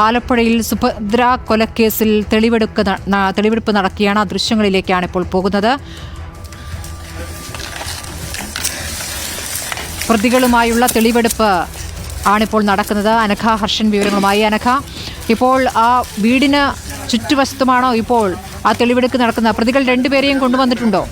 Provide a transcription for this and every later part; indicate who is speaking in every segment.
Speaker 1: ആലപ്പുഴയിൽ സുഭദ്ര കൊലക്കേസിൽ തെളിവെടുപ്പ് നടക്കുകയാണ്. ആ ദൃശ്യങ്ങളിലേക്കാണ് ഇപ്പോൾ പോകുന്നത്. പ്രതികളുമായുള്ള തെളിവെടുപ്പ് ആണിപ്പോൾ നടക്കുന്നത്. അനഘ ഹർഷൻ വിവരങ്ങളുമായി. അനഘ, ഇപ്പോൾ ആ വീടിന് ചുറ്റുവശത്തുമാണോ ഇപ്പോൾ ആ തെളിവെടുപ്പ് നടക്കുന്നത്? പ്രതികൾ രണ്ടുപേരെയും കൊണ്ടുവന്നിട്ടുണ്ടോ?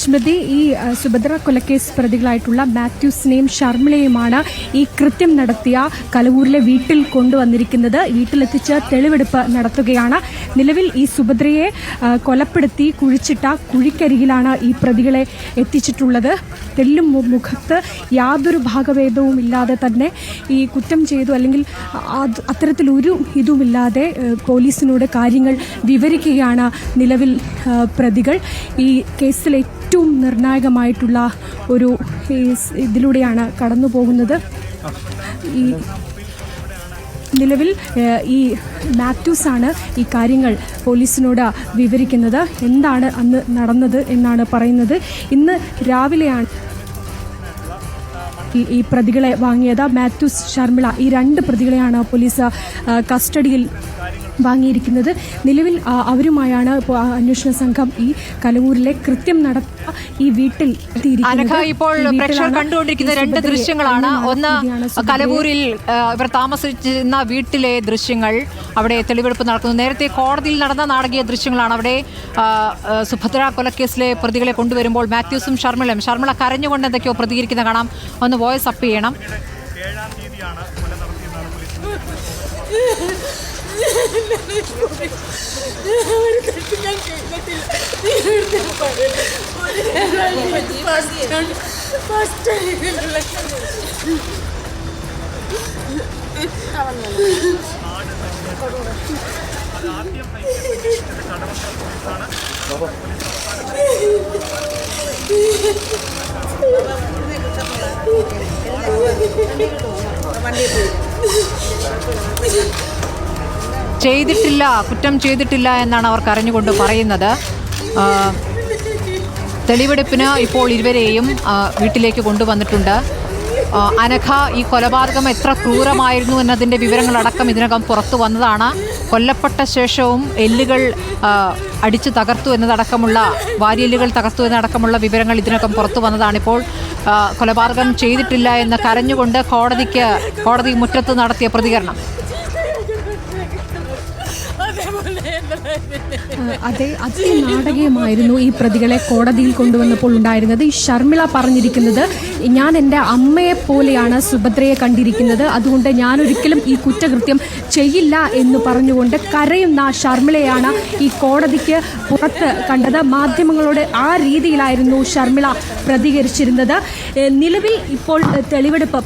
Speaker 2: സ്മൃതി, ഈ സുഭദ്ര കൊലക്കേസ് പ്രതികളായിട്ടുള്ള മാത്യൂസിനെയും ഷർമിളയുമാണ് ഈ കൃത്യം നടത്തിയ കലവൂരിലെ വീട്ടിൽ കൊണ്ടുവന്നിരിക്കുന്നത്. വീട്ടിലെത്തിച്ച് തെളിവെടുപ്പ് നടത്തുകയാണ്. നിലവിൽ ഈ സുഭദ്രയെ കൊലപ്പെടുത്തി കുഴിച്ചിട്ട കുഴിക്കരികിലാണ് ഈ പ്രതികളെ എത്തിച്ചിട്ടുള്ളത്. തെല്ലും മുഖത്ത് യാതൊരു ഭാഗഭേദവും ഇല്ലാതെ തന്നെ ഈ കുറ്റം ചെയ്തു, അല്ലെങ്കിൽ അത്തരത്തിലൊരു ഇതുമില്ലാതെ പോലീസിനോട് കാര്യങ്ങൾ വിവരിക്കുകയാണ് നിലവിൽ പ്രതികൾ. ഈ കേസിലെ ഏറ്റവും നിർണായകമായിട്ടുള്ള ഒരു ഇതിലൂടെയാണ് കടന്നു പോകുന്നത്. ഈ നിലവിൽ ഈ മാത്യൂസാണ് ഈ കാര്യങ്ങൾ പോലീസിനോട് വിവരിക്കുന്നത്. എന്താണ് അന്ന് നടന്നത് എന്നാണ് പറയുന്നത്. ഇന്ന് രാവിലെയാണ് ഈ പ്രതികളെ വാങ്ങിയത്. മാത്യൂസ്, ഷർമിള, ഈ രണ്ട് പ്രതികളെയാണ് പോലീസ് കസ്റ്റഡിയിൽ വാങ്ങിയിരിക്കുന്നത്. നിലവിൽ അവരുമായാണ് ഇപ്പോൾ അന്വേഷണ സംഘം ഈ കലവൂരിലെ കൃത്യം നടത്തിയ ഈ വീട്ടിൽ
Speaker 1: ഇപ്പോൾ പ്രേക്ഷകർ കണ്ടുകൊണ്ടിരിക്കുന്ന രണ്ട് ദൃശ്യങ്ങളാണ്. ഒന്ന് കലവൂരിൽ ഇവർ താമസിച്ചിരുന്ന വീട്ടിലെ ദൃശ്യങ്ങൾ, അവിടെ തെളിവെടുപ്പ് നടക്കുന്നു. നേരത്തെ കോടതിയിൽ നടന്ന നാടകീയ ദൃശ്യങ്ങളാണ്. അവിടെ സുഭദ്ര കൊലക്കേസിലെ പ്രതികളെ കൊണ്ടുവരുമ്പോൾ മാത്യൂസും ഷർമിള കരഞ്ഞുകൊണ്ട് എന്തൊക്കെയോ പ്രതികരിക്കുന്ന കാണാം. ഒന്ന് വോയിസ് അപ്പ് ചെയ്യണം.
Speaker 3: 7-ാം തീയതിയാണ് കൊല നടത്തിയെന്നാണ്
Speaker 1: കുറ്റം ചെയ്തിട്ടില്ല എന്നാണ് അവർ കരഞ്ഞുകൊണ്ട് പറയുന്നത്. തെളിവെടുപ്പിന് ഇപ്പോൾ ഇരുവരെയും വീട്ടിലേക്ക് കൊണ്ടുവന്നിട്ടുണ്ട്. അനഘ, ഈ കൊലപാതകം എത്ര ക്രൂരമായിരുന്നു എന്നതിൻ്റെ വിവരങ്ങളടക്കം ഇതിനകം പുറത്തു വന്നതാണ്. കൊല്ലപ്പെട്ട ശേഷവും എല്ലുകൾ അടിച്ചു തകർത്തു എന്നതടക്കമുള്ള, വാരിയെല്ലുകൾ തകർത്തു എന്നതടക്കമുള്ള വിവരങ്ങൾ ഇതിനകം പുറത്തു വന്നതാണ്. ഇപ്പോൾ കൊലപാതകം ചെയ്തിട്ടില്ല എന്ന് കരഞ്ഞുകൊണ്ട് കോടതി മുറ്റത്ത് നടത്തിയ പ്രതികരണം.
Speaker 2: അതെ, അതിനാടകീയമായിരുന്നു ഈ പ്രതികളെ കോടതിയിൽ കൊണ്ടുവന്നപ്പോൾ ഉണ്ടായിരുന്നത്. ഈ ഷർമിള പറഞ്ഞിരിക്കുന്നത്, ഞാൻ എൻ്റെ അമ്മയെ പോലെയാണ് സുഭദ്രയെ കണ്ടിരിക്കുന്നത്, അതുകൊണ്ട് ഞാനൊരിക്കലും ഈ കുറ്റകൃത്യം ചെയ്യില്ല എന്ന് പറഞ്ഞുകൊണ്ട് കരയുന്ന ഷർമിളയാണ് ഈ കോടതിക്ക് പുറത്ത് കണ്ടത്. മാധ്യമങ്ങളോട് ആ രീതിയിലായിരുന്നു ഷർമിള പ്രതികരിച്ചിരുന്നത്. നിലവിൽ ഇപ്പോൾ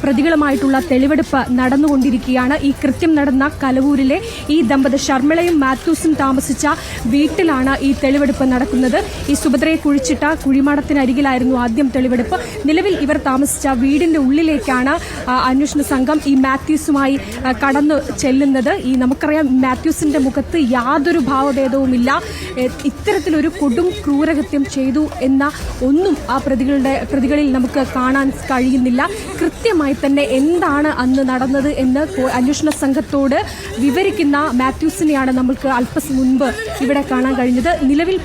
Speaker 2: പ്രതികളുമായിട്ടുള്ള തെളിവെടുപ്പ് നടന്നുകൊണ്ടിരിക്കുകയാണ്. ഈ കൃത്യം നടന്ന കലവൂരിലെ ഈ ദമ്പതി ഷർമിളയും മാത്യൂസും താമസിച്ച വീട്ടിലാണ് ഈ തെളിവെടുപ്പ് നടക്കുന്നത്. ഈ സുഭദ്രയെ കുഴിച്ചിട്ട കുഴിമാടത്തിനരികിലായിരുന്നു ആദ്യം തെളിവെടുപ്പ്. നിലവിൽ ഇവർ താമസിച്ച വീടിന്റെ ഉള്ളിലേക്കാണ് അന്വേഷണ സംഘം ഈ മാത്യൂസുമായി കടന്നു ചെല്ലുന്നത്. ഈ നമുക്കറിയാം, മാത്യൂസിന്റെ മുഖത്ത് യാതൊരു ഭാവഭേദവുമില്ല. ഇത്തരത്തിലൊരു കൊടും ക്രൂരകൃത്യം ചെയ്തു എന്ന ഒന്നും ആ പ്രതികളിൽ നമുക്ക് കാണാൻ കഴിയുന്നില്ല. കൃത്യമായി തന്നെ എന്താണ് അന്ന് നടന്നത് എന്ന് അന്വേഷണ സംഘത്തോട് വിവരിക്കുന്ന മാത്യൂസിനെയാണ് നമ്മൾക്ക് അല്പം മുൻപ് ഇവിടെ കാണാൻ കഴിഞ്ഞത്. നിലവിൽ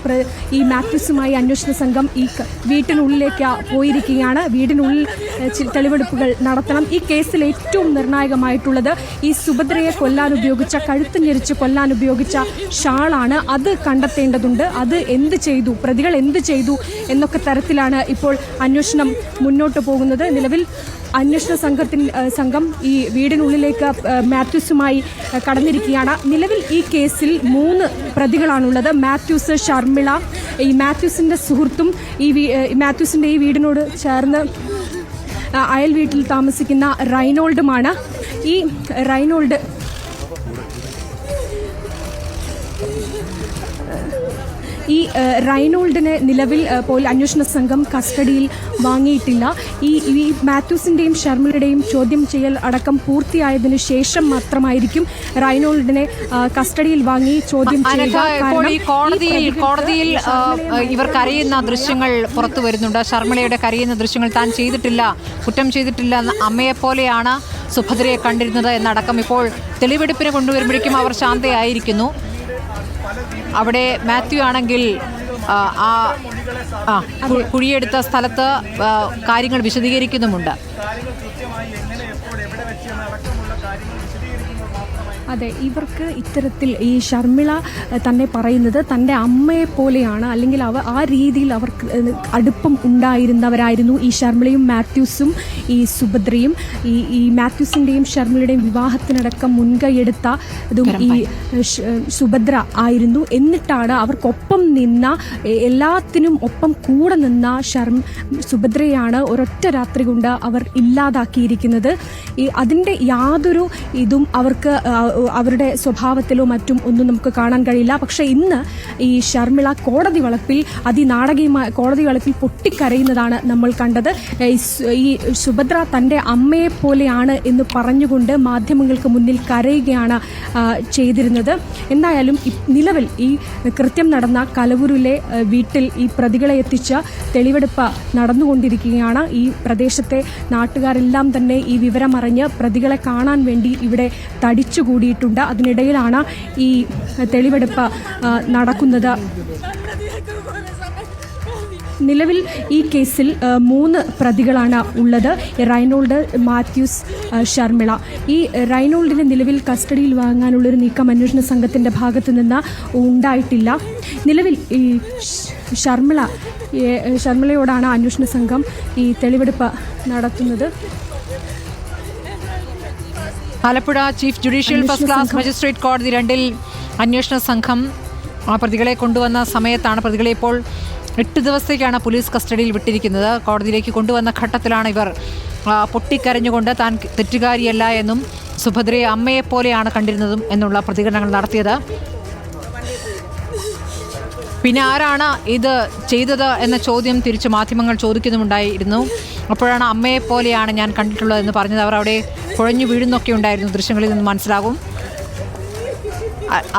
Speaker 2: ഈ മാത്യൂസുമായി അന്വേഷണ സംഘം ഈ വീട്ടിനുള്ളിലേക്ക് പോയിരിക്കുകയാണ്. വീടിനുള്ളിൽ തെളിവെടുപ്പുകൾ നടത്തണം. ഈ കേസിൽ ഏറ്റവും നിർണായകമായിട്ടുള്ളത് ഈ സുഭദ്രയെ കൊല്ലാൻ ഉപയോഗിച്ച, കഴുത്ത് ഞെരിച്ച് കൊല്ലാൻ ഉപയോഗിച്ച ഷാളാണ്. അത് കണ്ടെത്തേണ്ടതുണ്ട്. അത് പ്രതികൾ എന്ത് ചെയ്തു എന്നൊക്കെ തരത്തിലാണ് ഇപ്പോൾ അന്വേഷണം മുന്നോട്ട് പോകുന്നത്. നിലവിൽ അന്വേഷണ സംഘം ഈ വീടിനുള്ളിലേക്ക് മാത്യൂസുമായി കടന്നിരിക്കുകയാണ്. നിലവിൽ ഈ കേസിൽ 3 പ്രതികളാണുള്ളത്. മാത്യൂസ്, ഷർമിള, ഈ മാത്യൂസിൻ്റെ സുഹൃത്തും മാത്യൂസിൻ്റെ ഈ വീടിനോട് ചേർന്ന് അയൽ വീട്ടിൽ താമസിക്കുന്ന റൈനോൾഡുമാണ്. ഈ റൈനോൾഡ് ഈ റൈനോൾഡിനെ നിലവിൽ അന്വേഷണ സംഘം കസ്റ്റഡിയിൽ വാങ്ങിയിട്ടില്ല. ഈ മാത്യൂസിൻ്റെയും ഷർമിളയുടെയും ചോദ്യം ചെയ്യൽ അടക്കം പൂർത്തിയായതിനു ശേഷം മാത്രമായിരിക്കും റൈനോൾഡിനെ കസ്റ്റഡിയിൽ വാങ്ങി ചോദ്യം ചെയ്യുക.
Speaker 1: ഇപ്പോൾ ഈ കോടതിയിൽ ഇവർ കരയുന്ന ദൃശ്യങ്ങൾ പുറത്തു വരുന്നുണ്ട്. ഷർമിളയുടെ കരയുന്ന ദൃശ്യങ്ങൾ താൻ ചെയ്തിട്ടില്ല, കുറ്റം ചെയ്തിട്ടില്ല, അമ്മയെപ്പോലെയാണ് സുഭദ്രയെ കണ്ടിരുന്നത് എന്നടക്കം ഇപ്പോൾ തെളിവെടുപ്പിന് കൊണ്ടുവരുമ്പോഴേക്കും അവർ ശാന്തയായിരിക്കുന്നു. അവിടെ മാത്യു ആണെങ്കിൽ കുഴിയെടുത്ത സ്ഥലത്ത് കാര്യങ്ങൾ വിശദീകരിക്കുന്നുമുണ്ട്.
Speaker 2: അതെ, ഇവർക്ക് ഇത്തരത്തിൽ ഈ ഷർമിള തന്നെ പറയുന്നത് തൻ്റെ അമ്മയെ പോലെയാണ്, അല്ലെങ്കിൽ ആ രീതിയിൽ അവർക്ക് അടുപ്പം ഉണ്ടായിരുന്നവരായിരുന്നു ഈ ഷർമിളയും മാത്യൂസും സുഭദ്രയും. ഈ മാത്യൂസിൻ്റെയും ഷർമിളയുടെയും വിവാഹത്തിനടക്കം മുൻകൈയെടുത്തതും ഈ സുഭദ്ര ആയിരുന്നു. എന്നിട്ടാണ് അവർക്കൊപ്പം നിന്ന, എല്ലാത്തിനും ഒപ്പം കൂടെ നിന്ന സുഭദ്രയാണ് ഒരൊറ്റ രാത്രി കൊണ്ട് അവർ ഇല്ലാതാക്കിയിരിക്കുന്നത്. അതിൻ്റെ യാതൊരു ഇതും അവർക്ക് അവരുടെ സ്വഭാവത്തിലോ മറ്റും ഒന്നും നമുക്ക് കാണാൻ കഴിയില്ല. പക്ഷേ ഇന്ന് ഈ ഷർമിള കോടതി വളപ്പിൽ അതിനാടകീയമായ കോടതി വളപ്പിൽ പൊട്ടിക്കരയുന്നതാണ് നമ്മൾ കണ്ടത്. ഈ സുഭദ്ര തൻ്റെ അമ്മയെ പോലെയാണ് എന്ന് പറഞ്ഞുകൊണ്ട് മാധ്യമങ്ങൾക്ക് മുന്നിൽ കരയുകയാണ് ചെയ്തിരുന്നത്. എന്തായാലും നിലവിൽ ഈ കൃത്യം നടന്ന കലവൂരിലെ വീട്ടിൽ ഈ പ്രതികളെ എത്തിച്ച തെളിവെടുപ്പ് നടന്നുകൊണ്ടിരിക്കുകയാണ്. ഈ പ്രദേശത്തെ നാട്ടുകാരെല്ലാം തന്നെ ഈ വിവരമറിഞ്ഞ് പ്രതികളെ കാണാൻ വേണ്ടി ഇവിടെ തടിച്ചുകൂടിയിട്ടുണ്ട്. അതിനിടയിലാണ് ഈ തെളിവെടുപ്പ് നടക്കുന്നത്. നിലവിൽ ഈ കേസിൽ 3 പ്രതികളാണ് ഉള്ളത്: റൈനോൾഡ്, മാത്യൂസ്, ഷർമിള. ഈ റൈനോൾഡിനെ നിലവിൽ കസ്റ്റഡിയിൽ വാങ്ങാനുള്ളൊരു നീക്കം അന്വേഷണ സംഘത്തിൻ്റെ ഭാഗത്തു നിന്ന് ഉണ്ടായിട്ടില്ല. നിലവിൽ ഈ ഷർമിളയോടാണ് അന്വേഷണ സംഘം ഈ തെളിവെടുപ്പ് നടത്തുന്നത്.
Speaker 1: Alappuzha chief judicial first class magistrate കോടതി 2 അന്വേഷണ സംഘം പ്രതികളെ കൊണ്ടുവന്ന സമയത്താണ്, പ്രതികളെ ഇപ്പോൾ 8 ദിവസത്തേക്കാണ് പോലീസ് കസ്റ്റഡിയിൽ വിട്ടിരിക്കുന്നത്. കോടതിയിലേക്ക് കൊണ്ടുവന്ന ഘട്ടത്തിലാണ് ഇവർ പൊട്ടിക്കരഞ്ഞുകൊണ്ട് താൻ തെറ്റുകാരിയല്ല എന്നും സുഭദ്രയെ അമ്മയെപ്പോലെയാണ് കണ്ടിരുന്നതും എന്നുള്ള പ്രതികരണങ്ങൾ നടത്തിയത്. പിന്നെ ആരാണ് ഇത് ചെയ്തത് എന്ന ചോദ്യം തിരിച്ച് മാധ്യമങ്ങൾ ചോദിക്കുന്നുമുണ്ടായിരുന്നു. അപ്പോഴാണ് അമ്മയെപ്പോലെയാണ് ഞാൻ കണ്ടിട്ടുള്ളതെന്ന് പറഞ്ഞത്. അവർ അവിടെ കുഴഞ്ഞു വീഴുന്നൊക്കെ ഉണ്ടായിരുന്നു, ദൃശ്യങ്ങളിൽ നിന്ന് മനസ്സിലാകും.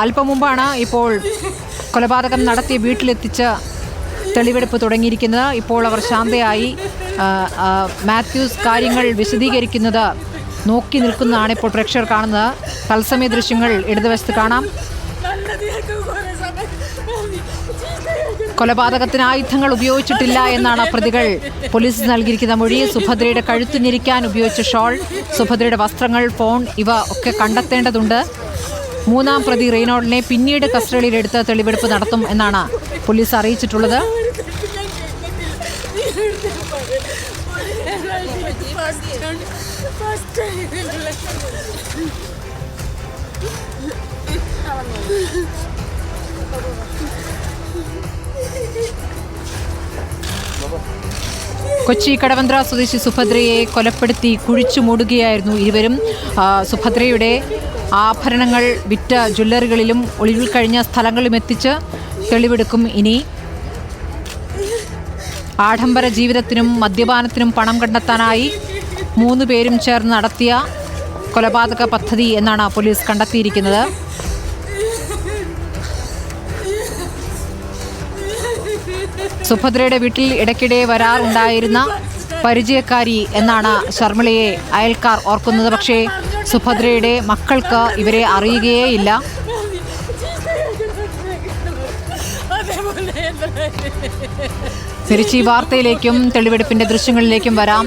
Speaker 1: അല്പം മുമ്പാണ് ഇപ്പോൾ കൊലപാതകം നടത്തിയ വീട്ടിലെത്തിച്ച് തെളിവെടുപ്പ് തുടങ്ങിയിരിക്കുന്നത്. ഇപ്പോൾ അവർ ശാന്തയായി മാത്യൂസ് കാര്യങ്ങൾ വിശദീകരിക്കുന്നത് നോക്കി നിൽക്കുന്നതാണ് ഇപ്പോൾ പ്രേക്ഷകർ കാണുന്നത്. തത്സമയ ദൃശ്യങ്ങൾ ഇടതുവശത്ത് കാണാം. കൊലപാതകത്തിന് ആയുധങ്ങൾ ഉപയോഗിച്ചിട്ടില്ല എന്നാണ് പ്രതികൾ പോലീസ് നൽകിയിരിക്കുന്ന മൊഴി. സുഭദ്രയുടെ കഴുത്തു ഞെരിക്കാൻ ഉപയോഗിച്ച ഷോൾ, സുഭദ്രയുടെ വസ്ത്രങ്ങൾ, ഫോൺ ഇവ ഒക്കെ കണ്ടെത്തേണ്ടതുണ്ട്. 3-ാം പ്രതി റെയ്നോൾഡിനെ പിന്നീട് കസ്റ്റഡിയിലെടുത്ത് തെളിവെടുപ്പ് നടത്തും എന്നാണ് പോലീസ് അറിയിച്ചിട്ടുള്ളത്. കൊച്ചി കടവന്ത്ര സ്വദേശി സുഭദ്രയെ കൊലപ്പെടുത്തി കുഴിച്ചു മൂടുകയായിരുന്നു ഇരുവരും. സുഭദ്രയുടെ ആഭരണങ്ങൾ വിറ്റ ജ്വല്ലറികളിലും ഒളിവിൽ കഴിഞ്ഞ സ്ഥലങ്ങളിലും എത്തിച്ച് തെളിവെടുക്കും. ഇനി ആഡംബര ജീവിതത്തിനും മദ്യപാനത്തിനും പണം കണ്ടെത്താനായി 3 പേരും ചേർന്ന് നടത്തിയ കൊലപാതക പദ്ധതി എന്നാണ് പോലീസ് കണ്ടെത്തിയിരിക്കുന്നത്. സുഭദ്രയുടെ വീട്ടിൽ ഇടയ്ക്കിടെ വരാറുണ്ടായിരുന്ന പരിചയക്കാരി എന്നാണ് ഷർമിളയെ അയൽക്കാർ ഓർക്കുന്നത്. പക്ഷേ സുഭദ്രയുടെ മക്കൾക്ക് ഇവരെ അറിയുകയേയില്ല. തിരിച്ച് ഈ വാർത്തയിലേക്കും തെളിവെടുപ്പിന്റെ ദൃശ്യങ്ങളിലേക്കും വരാം.